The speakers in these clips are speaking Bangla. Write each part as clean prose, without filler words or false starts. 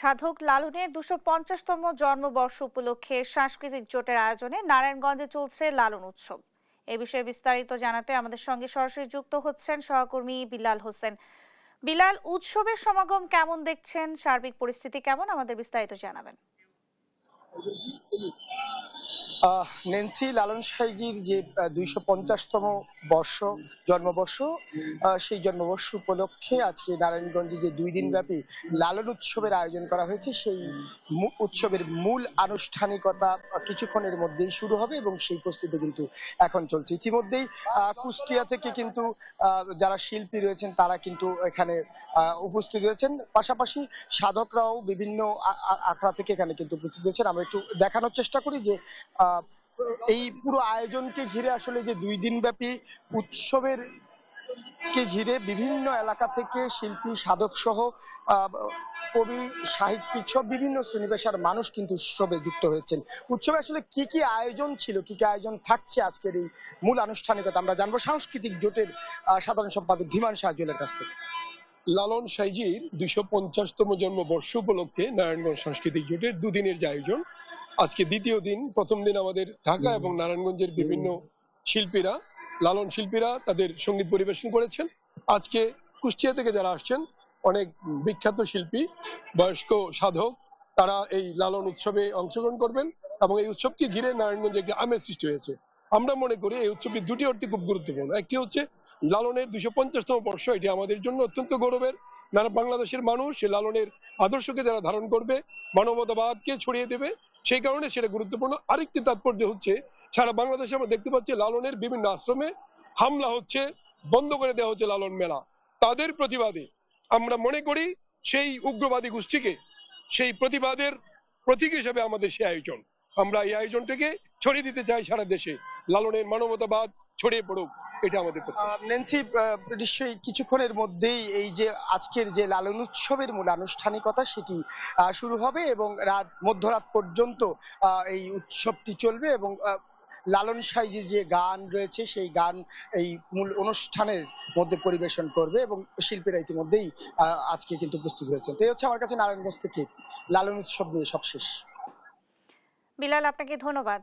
সাধক লালনের 250তম জন্মবর্ষ উপলক্ষে সাংস্কৃতিক জোটের আয়োজনে নারায়ণগঞ্জে চলছে লালন উৎসব। এ বিষয়ে বিস্তারিত জানাতে আমাদের সঙ্গে সরাসরি যুক্ত হচ্ছেন সহকর্মী বিলাল হোসেন। বিলাল, উৎসবের সমাগম কেমন দেখছেন, সার্বিক পরিস্থিতি কেমন, আমাদের বিস্তারিত জানাবেন। নেন্সি লালন সাঁইজির যে 250তম বর্ষ জন্মবর্ষ, সেই জন্মবর্ষ উপলক্ষে আজকে নারায়ণগঞ্জে যে 2 দিনব্যাপী লালন উৎসবের আয়োজন করা হয়েছে, সেই উৎসবের মূল আনুষ্ঠানিকতা কিছুক্ষণের মধ্যেই শুরু হবে এবং সেই প্রস্তুতি কিন্তু এখন চলছে। ইতিমধ্যেই কুষ্টিয়া থেকে কিন্তু যারা শিল্পী রয়েছেন তারা কিন্তু এখানে উপস্থিত রয়েছেন। পাশাপাশি সাধকরাও বিভিন্ন আখড়া থেকে এখানে কিন্তু উপস্থিত রয়েছেন। আমরা একটু দেখানোর চেষ্টা করি যে আহ, এই পুরো আয়োজনকে ঘিরে আসলে যে 2 দিনব্যাপী উৎসবের কে ঘিরে বিভিন্ন এলাকা থেকে শিল্পী সাধক সহ আহ, কবি সাহিত্যিক সব বিভিন্ন শ্রেণী পেশার মানুষ কিন্তু উৎসবে যুক্ত হয়েছেন। উৎসবে আসলে কি কি আয়োজন ছিল, কি কি আয়োজন থাকছে আজকের এই মূল আনুষ্ঠানিকতা আমরা জানবো সাংস্কৃতিক জোটের সাধারণ সম্পাদক ধীমান শাহজুলের কাছ থেকে। লালন সাঁইজির 250তম জন্মবর্ষ উপলক্ষে নারায়ণগঞ্জ সাংস্কৃতিক জোটের দুদিনের যে আয়োজন, আজকে দ্বিতীয় দিন। প্রথম দিন আমাদের ঢাকা এবং নারায়ণগঞ্জের বিভিন্ন শিল্পীরা, লালন শিল্পীরা তাদের সঙ্গীত পরিবেশন করেছেন। আজকে কুষ্টিয়া থেকে যারা আসছেন, অনেক বিখ্যাত শিল্পী, বয়স্ক সাধক, তারা এই লালন উৎসবে অংশগ্রহণ করবেন এবং এই উৎসবকে ঘিরে নারায়ণগঞ্জে একটি আমেজ সৃষ্টি হয়েছে। আমরা মনে করি এই উৎসবটি দুটি অর্থে খুব গুরুত্বপূর্ণ। একটি হচ্ছে লালনের 250তম বর্ষ, এটি আমাদের জন্য অত্যন্ত গৌরবের। বাংলাদেশের মানুষ সে লালনের আদর্শকে যারা ধারণ করবে, মানবতাবাদকে ছড়িয়ে দেবে, সেই কারণে সেটা গুরুত্বপূর্ণ। আরেকটি তাৎপর্য হচ্ছে, সারা বাংলাদেশে আমরা দেখতে পাচ্ছি লালনের বিভিন্ন আশ্রমে হামলা হচ্ছে, বন্ধ করে দেওয়া হচ্ছে লালন মেলা। তাদের প্রতিবাদে আমরা মনে করি সেই উগ্রবাদী গোষ্ঠীকে, সেই প্রতিবাদের প্রতীক হিসেবে আমাদের সেই আয়োজন। আমরা এই আয়োজনটাকে ছড়িয়ে দিতে চাই সারা দেশে, লালনের মানবতাবাদ ছড়িয়ে পড়ুক, এটা আমাদের প্রত্যাশা। নেন্সি, নিশ্চয়ই কিছুক্ষণের মধ্যেই এই যে আজকের যে লালন উৎসবের মূল আনুষ্ঠানিকতা সেটি শুরু হবে এবং মধ্যরাত পর্যন্ত এই উৎসবটি চলবে এবং লালন সাঁইজির যে গান রয়েছে সেই গান এই মূল অনুষ্ঠানের মধ্যে পরিবেশন করবে এবং শিল্পীরা ইতিমধ্যেই আজকে কিন্তু প্রস্তুত হয়েছেন। তো এই হচ্ছে আমার কাছে নারায়ণগঞ্জ থেকে লালন উৎসব নিয়ে সবশেষ। বিলাল, আপনাকে ধন্যবাদ।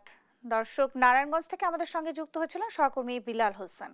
দর্শক, নারায়ণগঞ্জ থেকে আমাদের সঙ্গে যুক্ত হয়েছিলেন সহকর্মী বিলাল হোসেন।